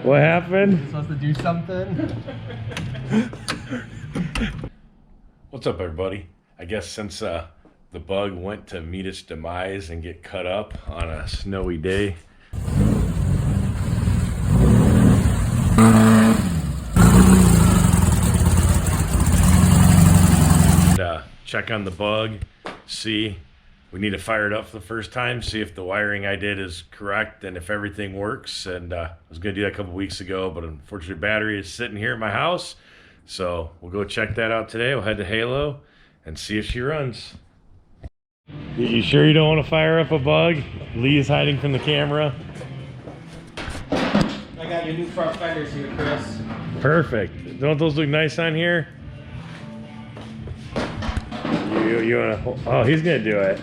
What happened? You're supposed to do something? What's up, everybody? I guess since the bug went to meet its demise and get cut up on a snowy day, check on the bug, see. We need to fire it up for the first time, see if the wiring I did is correct and if everything works. And I was going to do that a couple weeks ago, but unfortunately battery is sitting here at my house. So we'll go check that out today. We'll head to Halo and see if she runs. You sure you don't want to fire up a bug? Lee is hiding from the camera. I got your new front fenders here, Chris. Perfect. Don't those look nice on here? You want to? Oh, he's going to do it.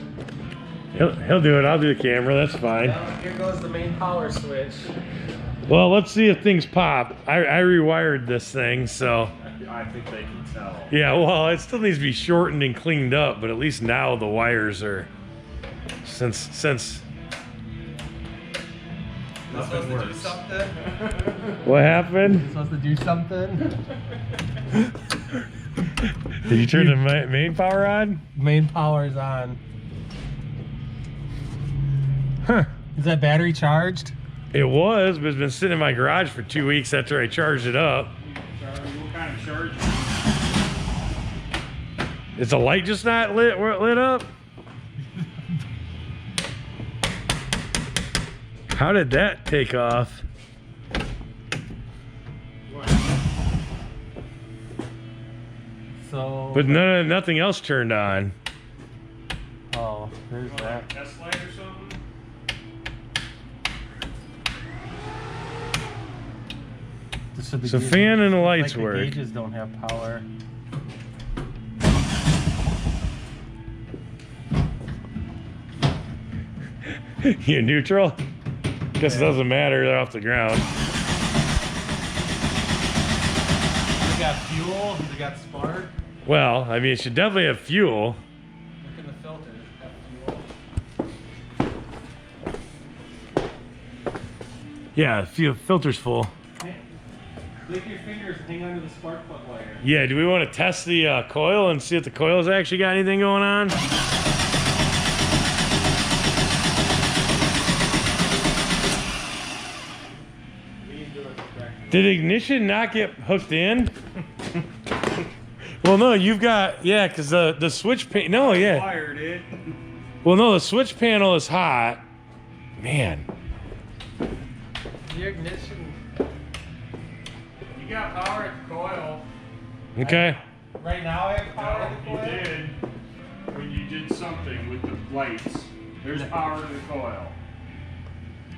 He'll do it. I'll do the camera. That's fine. Well, here goes the main power switch. Well, let's see if things pop. I rewired this thing, so. I think they can tell. Yeah, well, it still needs to be shortened and cleaned up, but at least now the wires are. Since. Nothing works. To do something? What happened? You're supposed to do something? Did you turn the main power on? Main power is on. Huh. Is that battery charged? It was, but it's been sitting in my garage for 2 weeks after I charged it up. What kind of charge? Is the light just not lit up? How did that take off? So. But nothing else turned on. Oh, there's that. Test light or something? So the fan and the lights like work. The gauges don't have power. You neutral? Guess it doesn't matter, they're off the ground. They got fuel, they got spark. Well, I mean, it should definitely have fuel. Look in the filter, have fuel. Yeah, filter's full. Lick your fingers and hang onto the spark plug wire. Yeah, do we want to test the coil and see if the coil's actually got anything going on? Did ignition not get hooked in? Well, no, you've got, yeah, because the switch panel, no, yeah. Wired it. Well, no, the switch panel is hot. Man. The ignition. You got power at the coil. Okay. Right now I have power at the You coil? did. When you did something with the lights. There's power to the coil.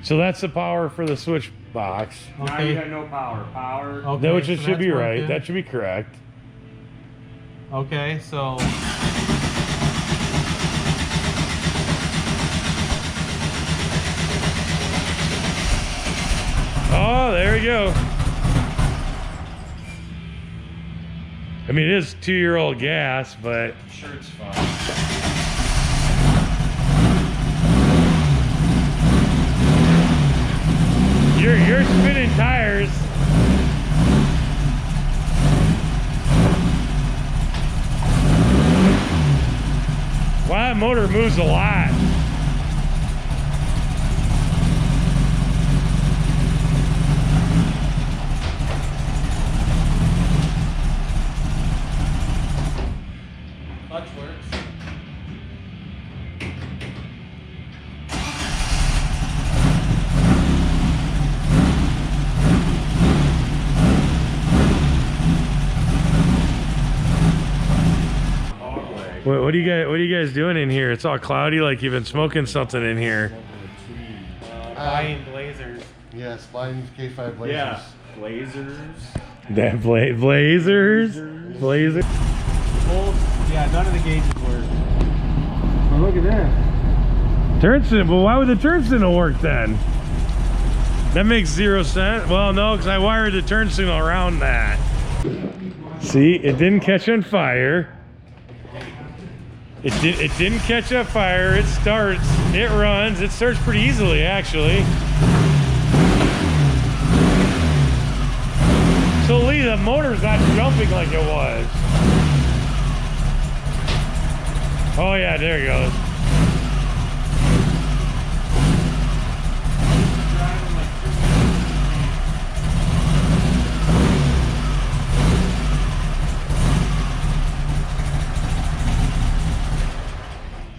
So that's the power for the switch box. Now Okay. you got no power. Power. Okay, That which so it should that's be right. working. That should be correct. Okay, so Oh, there we go. I mean, it is 2-year-old gas, but I'm sure it's fine. you're spinning tires. Wow, that motor moves a lot. clutch works. What are you guys doing in here? It's all cloudy, like you've been smoking something in here. Buying blazers. Yes, buying K5 blazers. Yeah. Blazers. That blazers. Both, yeah, none of the gauges work. Oh, look at that. Turn signal. Well, why would the turn signal work then? That makes 0 sense. Well, no, because I wired the turn signal around that. See, it didn't catch on fire. It didn't catch on fire. It starts. It runs. It starts pretty easily, actually. the motor's not jumping like it was. Oh yeah, there it goes.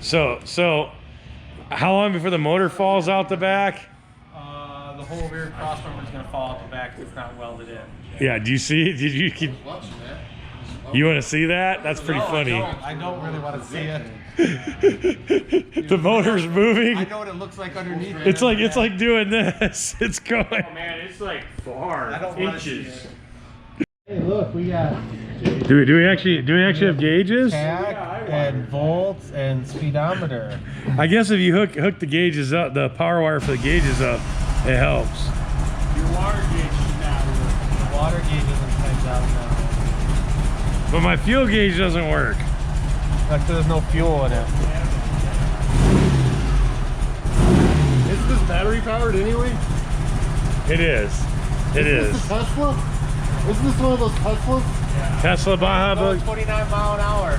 So, how long before the motor falls out the back? The whole rear cross member is going to fall out the back if it's not welded in. Yeah, do you see? Did you keep? Watching that. You want to see that? That's pretty No, funny. I don't really want to see it. The motor's moving. I know what it looks like underneath. It's like doing this. It's going. Oh man, it's like far I don't want to see inches. it. Hey, look, we got Do we actually have gauges? tach and volts and speedometer. I guess if you hook the gauges up, the power wire for the gauges up, it helps. Your water gauge is not working. The water gauge isn't timed out now. But my fuel gauge doesn't work. That's 'cause there's no fuel in it. Isn't this battery powered anyway? It is. It Isn't is. this a Tesla? Isn't this one of those Teslas? Tesla Baja Going Bug 29 mile an hour.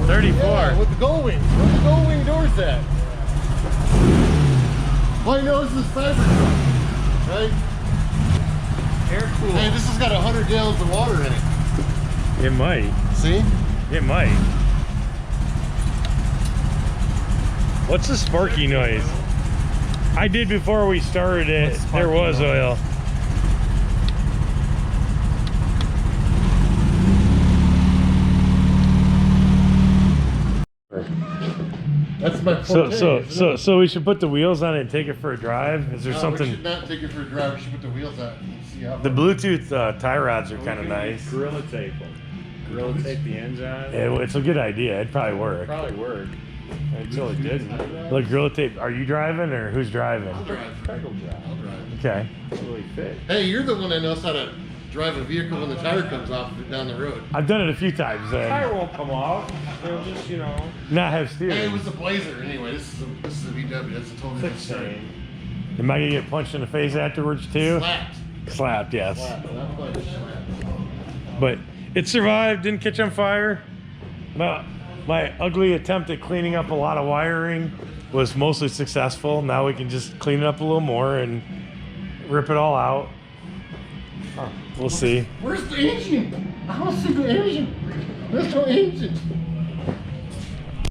34. Yeah, with the gull wing. Where's the gull wing doors at? Well, you know this is cyber truck, right? Air cool. Hey, this has got 100 gallons of water in it. It might. See? It might. What's the sparky noise? I did before we started it. What's There sparky was noise? oil. That's my forte. So we should put the wheels on it and take it for a drive. Is there We something? should not take it for a drive. We should put the wheels on and see how. The Bluetooth tie rods are kind of nice. Gorilla tape them. Gorilla tape the ends on. It's a good idea. It'd probably work. Probably work. Until it didn't. Look, gorilla tape. Are you driving or who's driving? I'll drive. Craig will drive. I'll drive. Okay. Really fit. Hey, you're the one that knows how to drive a vehicle when the tire comes off down the road. I've done it a few times. Tire won't come off. It'll just, you know. Not have Hey, steering. it was a Blazer anyway. This is a VW. That's a totally different story. Am I gonna get punched in the face afterwards too? Slapped. Slapped, yes. Slapped. Not punched. Slapped. But it survived. Didn't catch on fire. My ugly attempt at cleaning up a lot of wiring was mostly successful. Now we can just clean it up a little more and rip it all out. We'll see. Where's the engine? I don't see the engine. There's no engine.